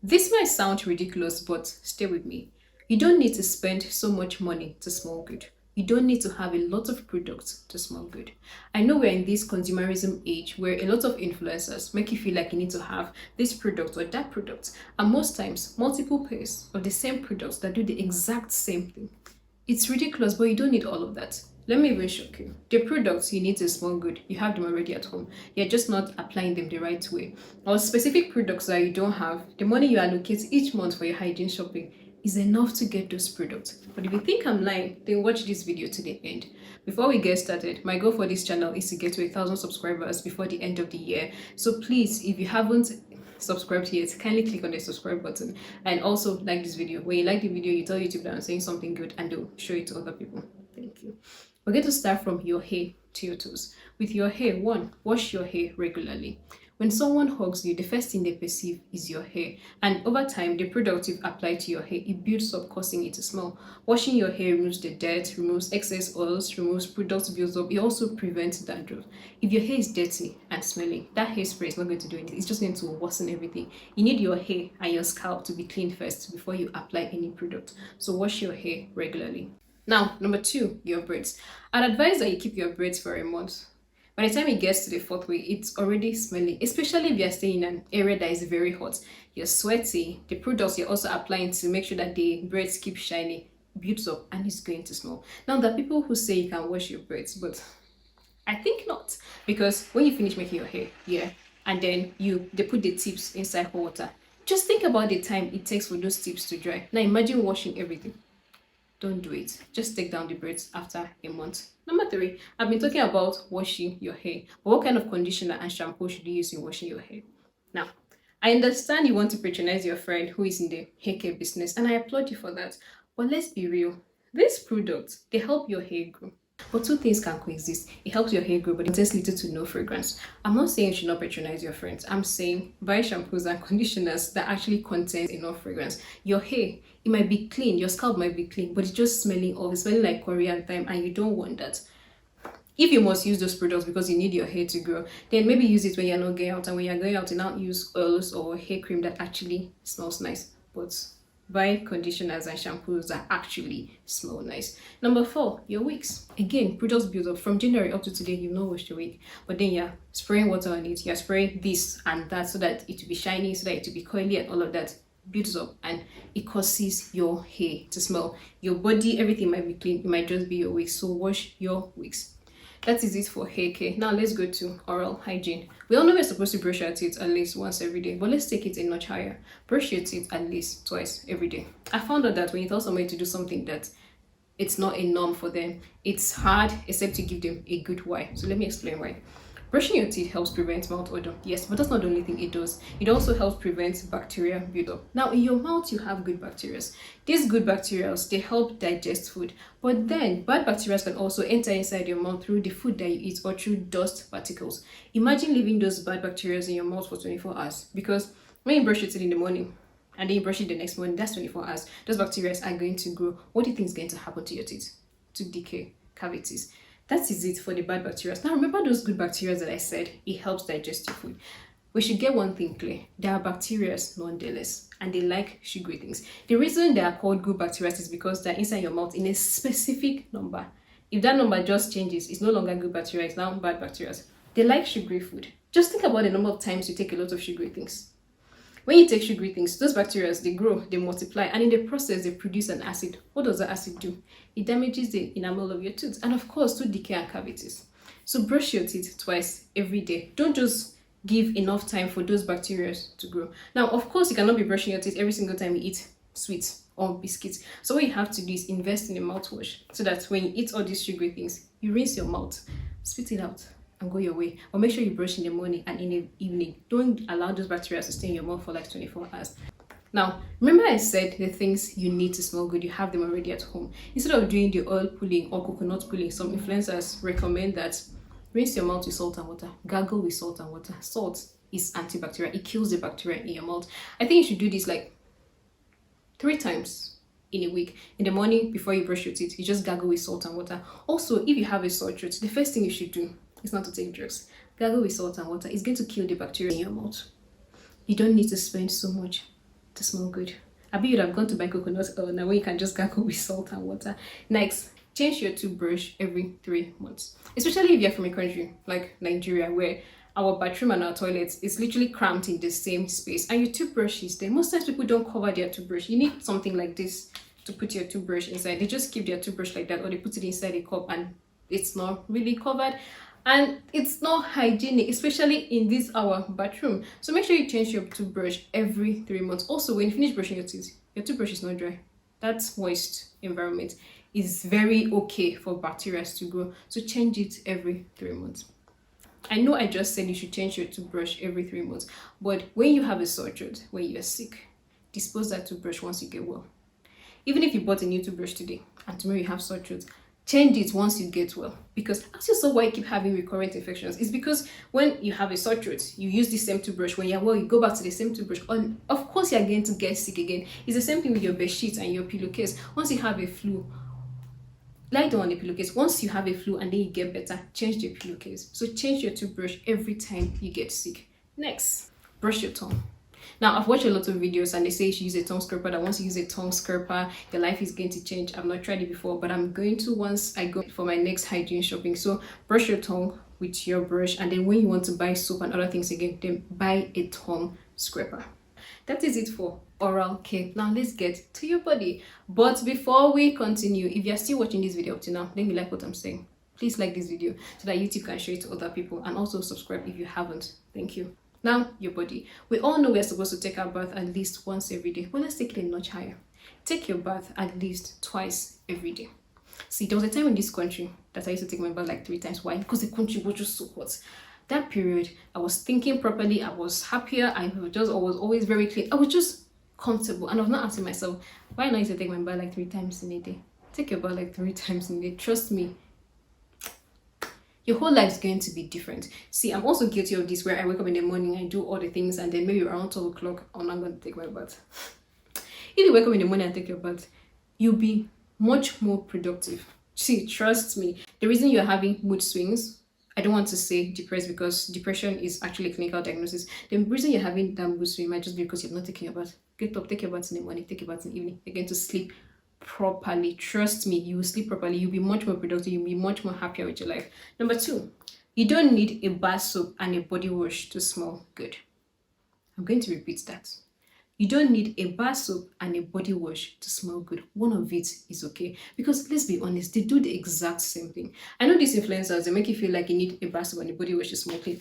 This might sound ridiculous, but stay with me. You don't need to spend so much money to smell good. You don't need to have a lot of products to smell good. I know we're in this consumerism age where a lot of influencers make you feel like you need to have this product or that product, and most times multiple pairs of the same products that do the exact same thing. It's ridiculous, but you don't need all of that. Let me even shock you. The products you need to smell good, you have them already at home. You're just not applying them the right way. Or specific products that you don't have, the money you allocate each month for your hygiene shopping is enough to get those products. But if you think I'm lying, then watch this video to the end. Before we get started, my goal for this channel is to get to 1,000 subscribers before the end of the year. So please, if you haven't subscribed yet, kindly click on the subscribe button and also like this video. When you like the video, you tell YouTube that I'm saying something good and they'll show it to other people. Thank you. We're going to start from your hair to your toes. With your hair, one, wash your hair regularly. When someone hugs you, the first thing they perceive is your hair. And over time, the product you've applied to your hair, it builds up, causing it to smell. Washing your hair removes the dirt, removes excess oils, removes products builds up. It also prevents dandruff. If your hair is dirty and smelling, that hairspray is not going to do anything. It's just going to worsen everything. You need your hair and your scalp to be clean first before you apply any product. So wash your hair regularly. Now, number two, your braids. I'd advise that you keep your braids for a month. By the time it gets to the fourth week, it's already smelling, especially if you're staying in an area that is very hot. You're sweaty, the products you're also applying to make sure that the braids keep shiny builds up and it's going to smell. Now, there are people who say you can wash your braids, but I think not. Because when you finish making your hair, yeah, and then they put the tips inside hot water, just think about the time it takes for those tips to dry. Now imagine washing everything. Don't do it. Just take down the braids after a month. Number three, I've been talking about washing your hair. But what kind of conditioner and shampoo should you use in washing your hair? Now, I understand you want to patronize your friend who is in the hair care business, and I applaud you for that. But let's be real. These products, they help your hair grow. But two things can coexist. It helps your hair grow, but it contains little to no fragrance. I'm not saying you should not patronize your friends. I'm saying buy shampoos and conditioners that actually contain enough fragrance. Your hair, it might be clean, your scalp might be clean, but it's just smelling off. It's smelling like Korean thyme, and you don't want that. If you must use those products because you need your hair to grow, then maybe use it when you're not going out, and when you're going out, you not use oils or hair cream that actually smells nice. But buy conditioners and shampoos that actually smell nice. Number four, your wigs. Again, products build up. From January up to today, you've not washed your wig, but then you're spraying water on it, you're spraying this and that so that it will be shiny, so that it will be coily, and all of that builds up and it causes your hair to smell. Your body, everything might be clean, it might just be your wigs. So wash your wigs. That is it for hair care. Now let's go to oral hygiene. We all know we're supposed to brush our teeth at least once every day, but let's take it a notch higher. Brush your teeth at least twice every day. I found out that when you tell somebody to do something that it's not a norm for them, it's hard except to give them a good why. So let me explain why. Brushing your teeth helps prevent mouth odor, yes, but that's not the only thing it does. It also helps prevent bacteria buildup. Now, in your mouth, you have good bacteria. These good bacteria, they help digest food, but then bad bacteria can also enter inside your mouth through the food that you eat or through dust particles. Imagine leaving those bad bacteria in your mouth for 24 hours, because when you brush your teeth in the morning and then you brush it the next morning, that's 24 hours. Those bacteria are going to grow. What do you think is going to happen to your teeth? To decay, cavities. That is it for the bad bacteria. Now remember those good bacteria that I said, it helps digest your food. We should get one thing clear. There are bacteria nonetheless, and they like sugary things. The reason they are called good bacteria is because they're inside your mouth in a specific number. If that number just changes, it's no longer good bacteria, it's now bad bacteria. They like sugary food. Just think about the number of times you take a lot of sugary things. When you take sugary things, those bacteria, they grow, they multiply, and in the process, they produce an acid. What does the acid do? It damages the enamel of your tooth, and of course, tooth decay and cavities. So brush your teeth twice every day. Don't just give enough time for those bacteria to grow. Now, of course, you cannot be brushing your teeth every single time you eat sweets or biscuits. So what you have to do is invest in a mouthwash so that when you eat all these sugary things, you rinse your mouth, spit it out, and go your way. Or make sure you brush in the morning and in the evening. Don't allow those bacteria to stay in your mouth for like 24 hours. Now, remember I said the things you need to smell good, you have them already at home. Instead of doing the oil pulling or coconut pulling, some influencers recommend that rinse your mouth with salt and water, gargle with salt and water. Salt is antibacterial, it kills the bacteria in your mouth. I think you should do this like 3 times in a week. In the morning, before you brush your teeth, you just gargle with salt and water. Also, if you have a sore throat, the first thing you should do is not to take drugs. Gargle with salt and water. It's going to kill the bacteria in your mouth. You don't need to spend so much to smell good. I bet you'd have gone to buy coconut oil now when you can just gargle with salt and water. Next, change your toothbrush every 3 months. Especially if you're from a country like Nigeria where our bathroom and our toilets is literally cramped in the same space and your toothbrush is there. Most times people don't cover their toothbrush. You need something like this to put your toothbrush inside. They just keep their toothbrush like that, or they put it inside a cup and it's not really covered. And it's not hygienic, especially in this our bathroom. So make sure you change your toothbrush every 3 months. Also, when you finish brushing your teeth, your toothbrush is not dry. That moist environment is very okay for bacteria to grow. So change it every 3 months. I know I just said you should change your toothbrush every 3 months, but when you have a sore throat, when you're sick, dispose that toothbrush once you get well. Even if you bought a new toothbrush today and tomorrow you have sore throat, change it once you get well. Because as you saw why you keep having recurrent infections, it's because when you have a sore throat, you use the same toothbrush. When you're well, you go back to the same toothbrush. And of course, you're going to get sick again. It's the same thing with your bed sheet and your pillowcase. Once you have a flu, lie down on the pillowcase. Once you have a flu and then you get better, change the pillowcase. So change your toothbrush every time you get sick. Next, brush your tongue. Now, I've watched a lot of videos and they say you should use a tongue scraper, that once you use a tongue scraper, your life is going to change. I've not tried it before, but I'm going to once I go for my next hygiene shopping. So brush your tongue with your brush, and then when you want to buy soap and other things again, then buy a tongue scraper. That is it for oral care. Now let's get to your body. But before we continue, if you're still watching this video up to now, then you like what I'm saying, please like this video so that YouTube can show it to other people, and also subscribe if you haven't. Thank you. Now, your body. We all know we're supposed to take our bath at least once every day. Well, let's take it a notch higher. Take your bath at least twice every day. See, there was a time in this country that I used to take my bath like 3 times. Why? Because the country was just so hot. That period, I was thinking properly. I was happier. I was always very clean. I was just comfortable. And I was not asking myself, why not used to take my bath like 3 times in a day? Take your bath like 3 times in a day. Trust me. Your whole life is going to be different. See, I'm also guilty of this, where I wake up in the morning, I do all the things, and then maybe around 12 o'clock, I'm not going to take my bath. If you wake up in the morning and take your bath, you'll be much more productive. See, trust me. The reason you're having mood swings, I don't want to say depressed, because depression is actually a clinical diagnosis. The reason you're having that mood swing might just be because you're not taking your bath. Get up, take your bath in the morning, take your bath in the evening. You're going to sleep properly. Trust me, you will sleep properly. You'll be much more productive. You'll be much more happier with your life. Number 2, you don't need a bar soap and a body wash to smell good. I'm going to repeat that. You don't need a bar soap and a body wash to smell good. One of it is okay, because let's be honest, they do the exact same thing. I know these influencers, they make you feel like you need a bar soap and a body wash to smell clean.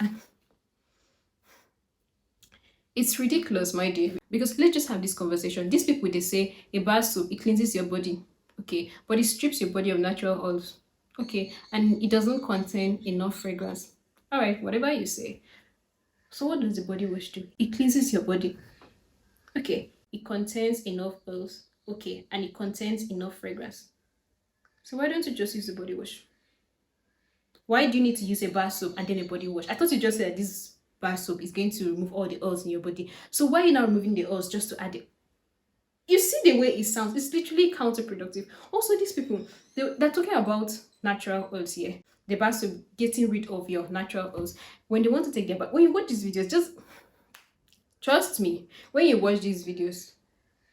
It's ridiculous, my dear, because let's just have this conversation. These people, they say a bar soap, it cleanses your body, okay, but it strips your body of natural oils, okay, and it doesn't contain enough fragrance. All right, whatever you say. So what does the body wash do? It cleanses your body, okay, it contains enough oils, okay, and it contains enough fragrance. So why don't you just use the body wash? Why do you need to use a bar soap and then a body wash? I thought you just said this bar soap is going to remove all the oils in your body. So why are you now removing the oils just to add it? You see the way it sounds. It's literally counterproductive. Also, these people, they're talking about natural oils here. The bar soap, getting rid of your natural oils. When they want to take their bath, when you watch these videos, just trust me, when you watch these videos,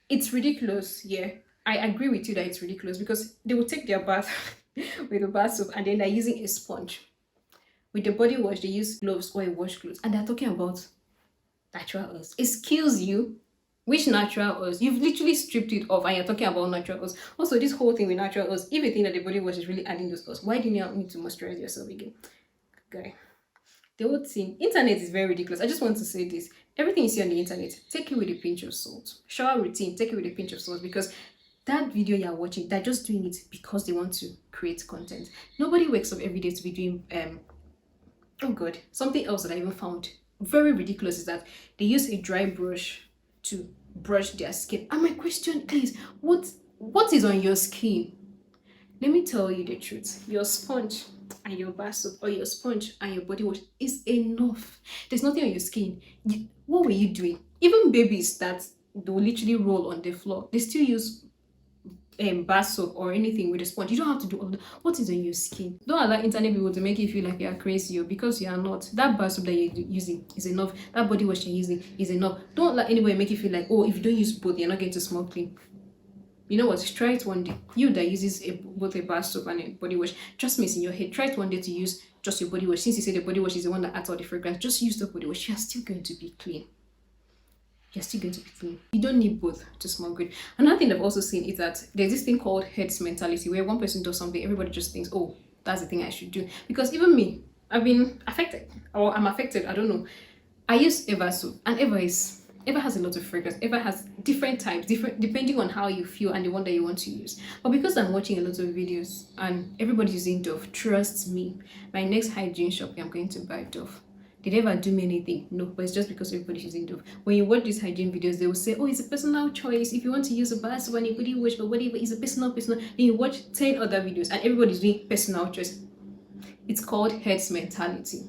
it's ridiculous. Yeah, I agree with you that it's ridiculous, because they will take their bath with a bar soap and then they're using a sponge. With the body wash, they use gloves or a washcloth, and they're talking about natural oils. Excuse you, which natural oils? You've literally stripped it off and you're talking about natural oils. Also, this whole thing with natural oils, if you think that the body wash is really adding those oils, why do you not need to moisturize yourself again? Guy, the whole thing, internet is very ridiculous. I just want to say this. Everything you see on the internet, take it with a pinch of salt. Shower routine, take it with a pinch of salt, because that video you're watching, they're just doing it because they want to create content. Nobody wakes up every day to be doing oh god, something else that I even found very ridiculous is that they use a dry brush to brush their skin. And my question is, what is on your skin? Let me tell you the truth. Your sponge and your bar soap, or your sponge and your body wash is enough. There's nothing on your skin. What were you doing? Even babies that they'll literally roll on the floor, they still use bar soap or anything with a sponge. You don't have to do all that. What is on your skin? Don't allow internet people to make you feel like you are crazy, or because you are not. That bar soap that you're using is enough. That body wash you're using is enough. Don't let anybody make you feel like, oh, if you don't use both, you're not going to smell clean. You know what? Try it one day. You that uses both a bar soap and a body wash, trust me, it's in your head. Try it one day to use just your body wash. Since you say the body wash is the one that adds all the fragrance, just use the body wash. You're still going to be clean. You're still going to be clean. You don't need both to smell good. Another thing I've also seen is that there's this thing called heads mentality, where one person does something, everybody just thinks, oh, that's the thing I should do. Because even me, I've been affected, or I'm affected, I don't know. I use Eva soap, and Eva has a lot of fragrance. Eva has different types, different depending on how you feel and the one that you want to use. But because I'm watching a lot of videos and everybody's using Dove, trust me, my next hygiene shopping, I'm going to buy Dove. Did they ever do me anything? No, but it's just because everybody's using Dove. When you watch these hygiene videos, they will say, oh, it's a personal choice. If you want to use a bar soap and a body wash or whatever, it's a personal. Then you watch 10 other videos and everybody's doing personal choice. It's called heads mentality.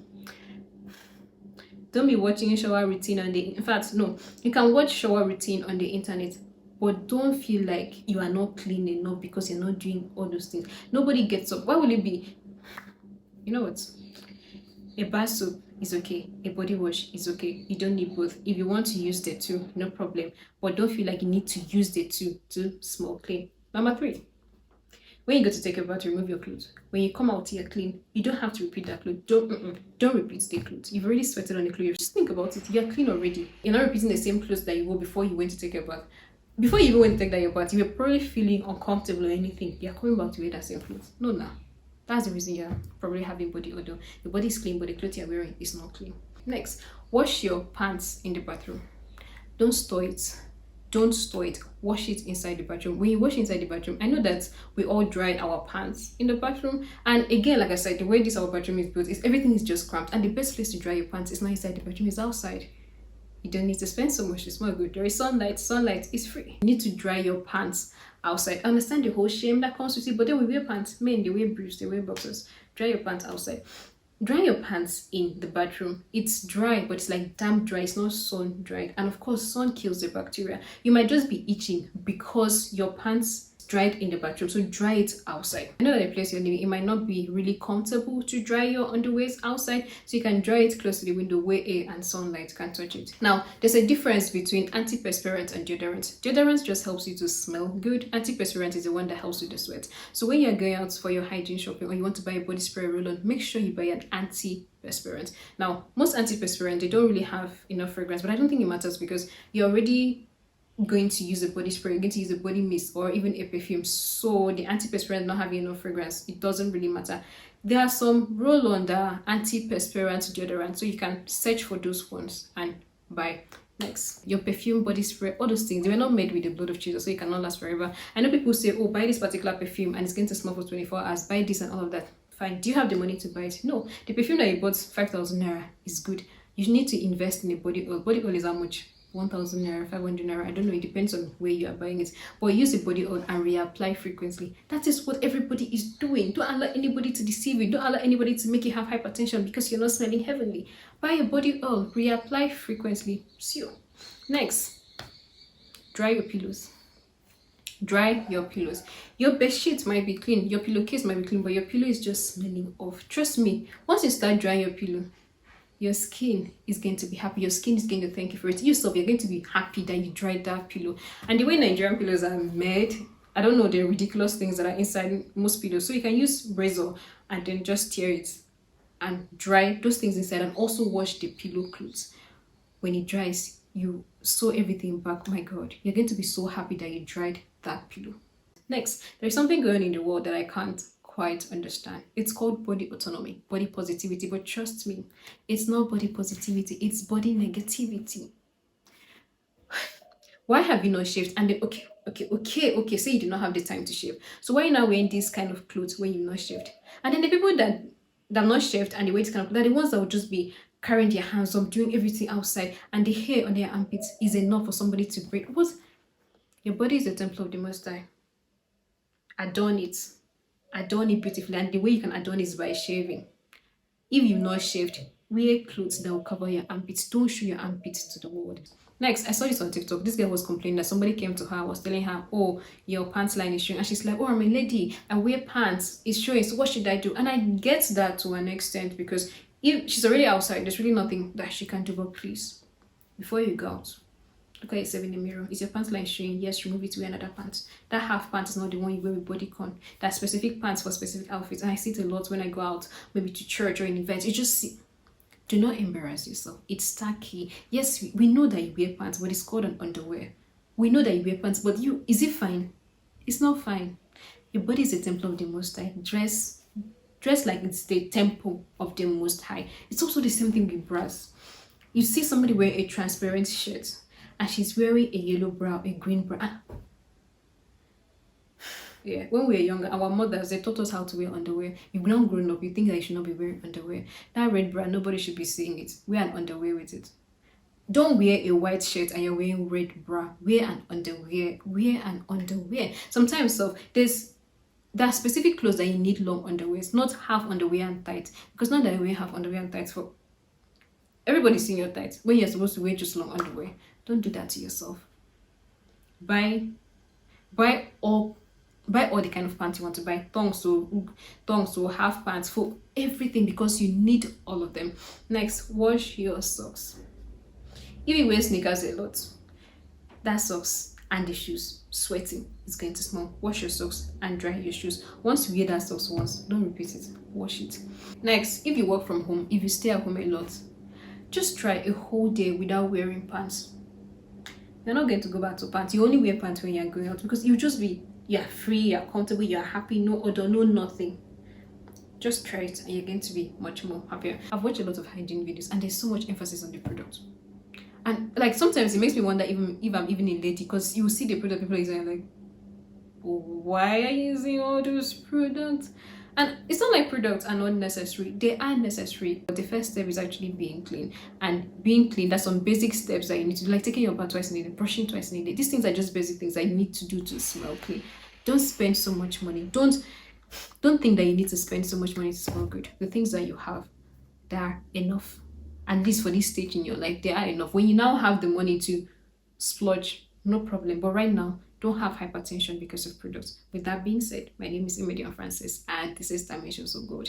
Don't be watching shower routine on the, in fact, no, you can watch shower routine on the internet, but don't feel like you are not clean enough because you're not doing all those things. Nobody gets up. Why will it be? You know what? A bar soap is okay. A body wash is okay. You don't need both. If you want to use the two, no problem. But don't feel like you need to use the two to smell clean. Number 3. When you go to take a bath, remove your clothes. When you come out, you're clean. You don't have to repeat that clothes. Don't repeat the clothes. You've already sweated on the clothes. Just think about it. You're clean already. You're not repeating the same clothes that you wore before you went to take a bath. Before you even went to take that your bath, you were probably feeling uncomfortable or anything. You're coming back to wear that same clothes. No, nah. That's the reason you're probably having body odor. Your body is clean, but the clothes you're wearing is not clean. Next, wash your pants in the bathroom. Don't store it. Don't store it. Wash it inside the bathroom. When you wash inside the bathroom, I know that we all dry our pants in the bathroom. And again, like I said, the way this our bathroom is built is everything is just cramped. And the best place to dry your pants is not inside the bathroom, it's outside. You don't need to spend so much to smell good. There is sunlight. Sunlight is free. You need to dry your pants outside. I understand the whole shame that comes with it, but then we wear pants. Men, they wear briefs, they wear boxers. Dry your pants outside. Dry your pants in the bathroom. It's dry, but it's like damp dry. It's not sun dried. And of course, sun kills the bacteria. You might just be itching because your pants dried in the bathroom, so dry it outside. I know that the place you're living, it might not be really comfortable to dry your underwears outside, so you can dry it close to the window where air and sunlight can touch it. Now, there's a difference between antiperspirant and deodorant. Deodorant just helps you to smell good. Antiperspirant is the one that helps with the sweat. So when you're going out for your hygiene shopping or you want to buy a body spray roll-on, make sure you buy an antiperspirant. Now, most antiperspirant, they don't really have enough fragrance, but I don't think it matters because you're already going to use a body spray, you're going to use a body mist or even a perfume, so the antiperspirant not having enough fragrance, it doesn't really matter. There are some roll-on that are antiperspirant deodorant, so you can search for those ones and buy. Next, your perfume, body spray, all those things, they were not made with the blood of Jesus, so it cannot last forever. I know people say, oh, buy this particular perfume and it's going to smell for 24 hours, buy this and all of that. Fine. Do you have the money to buy it? No. The perfume that you bought 5,000 naira is good. You need to invest in a body oil. Body oil is how much? 1,000 naira, 500 naira, I don't know, it depends on where you are buying it. But use the body oil and reapply frequently. That is what everybody is doing. Don't allow anybody to deceive you. Don't allow anybody to make you have hypertension because you're not smelling heavenly. Buy a body oil, reapply frequently. See you. Next, dry your pillows. Dry your pillows. Your bed sheet might be clean, your pillowcase might be clean, but your pillow is just smelling off. Trust me, once you start drying your pillow, your skin is going to be happy. Your skin is going to thank you for it. Yourself, you're going to be happy that you dried that pillow. And the way Nigerian pillows are made, I don't know the ridiculous things that are inside most pillows. So you can use razor and then just tear it and dry those things inside, and also wash the pillow clothes. When it dries, you sew everything back. My God, you're going to be so happy that you dried that pillow. Next, there's something going on in the world that I can't quite understand. It's called body autonomy, body positivity, but trust me, it's not body positivity, it's body negativity. Why have you not shaved? And then okay, say you do not have the time to shave, so why are you now wearing this kind of clothes when you're not shaved? And then the people that are not shaved and they wear this kind of clothes, they're the ones that will just be carrying their hands up, doing everything outside, and the hair on their armpits is enough for somebody to break. What? Your body is the temple of the Most High. Adorn it beautifully, and the way you can adorn it is by shaving. If you've not shaved, wear clothes that will cover your armpits. Don't show your armpits to the world. Next, I saw this on TikTok. This girl was complaining that somebody came to her, was telling her, "Oh, your pants line is showing," and she's like, "Oh, I'm a lady. I wear pants. It's showing. So what should I do?" And I get that to an extent because if she's already outside, there's really nothing that she can do. But please, before you go out, look at yourself in the mirror. Is your pants line showing? Yes, remove it to wear another pants. That half pant is not the one you wear with bodycon. That specific pants for specific outfits. And I see it a lot when I go out, maybe to church or an event. You just see. Do not embarrass yourself. It's tacky. Yes, we know that you wear pants, but it's called an underwear. We know that you wear pants, but is it fine? It's not fine. Your body is a temple of the Most High. Dress like it's the temple of the Most High. It's also the same thing with bras. You see somebody wear a transparent shirt and she's wearing a yellow bra, a green bra. Yeah, when we were younger, our mothers, they taught us how to wear underwear. You've now grown up, you think that you should not be wearing underwear. That red bra, nobody should be seeing it. Wear an underwear with it. Don't wear a white shirt and you're wearing red bra. Wear an underwear. Wear an underwear. Sometimes there are specific clothes that you need long underwear. It's not half underwear and tight. Because not that you wear half underwear and tight for everybody's seeing your tights when you're supposed to wear just long underwear. Don't do that to yourself. Buy all the kind of pants you want to buy. Thongs or half pants, for everything, because you need all of them. Next, wash your socks. If you wear sneakers a lot, that socks and the shoes sweating is going to smell. Wash your socks and dry your shoes. Once you wear that socks once, don't repeat it. Wash it. Next, if you work from home, if you stay at home a lot, just try a whole day without wearing pants. You're not going to go back to pants. You only wear pants when you're going out, because you're free, you're comfortable, you're happy, no odor, no nothing. Just try it and you're going to be much more happier. I've watched a lot of hygiene videos and there's so much emphasis on the product. And like sometimes it makes me wonder even if I'm even a lady, because you see the product people are using, like, why are you using all those products? And it's not like products are not necessary. They are necessary. But the first step is actually being clean. And being clean, there's some basic steps that you need to do, like taking your bath twice a day, brushing twice a day. These things are just basic things that you need to do to smell clean. Don't spend so much money. Don't think that you need to spend so much money to smell good. The things that you have, they are enough. At least for this stage in your life, they are enough. When you now have the money to splurge, no problem. But right now, don't have hypertension because of products. With that being said, my name is Imedian Francis, and this is Dimensions of God.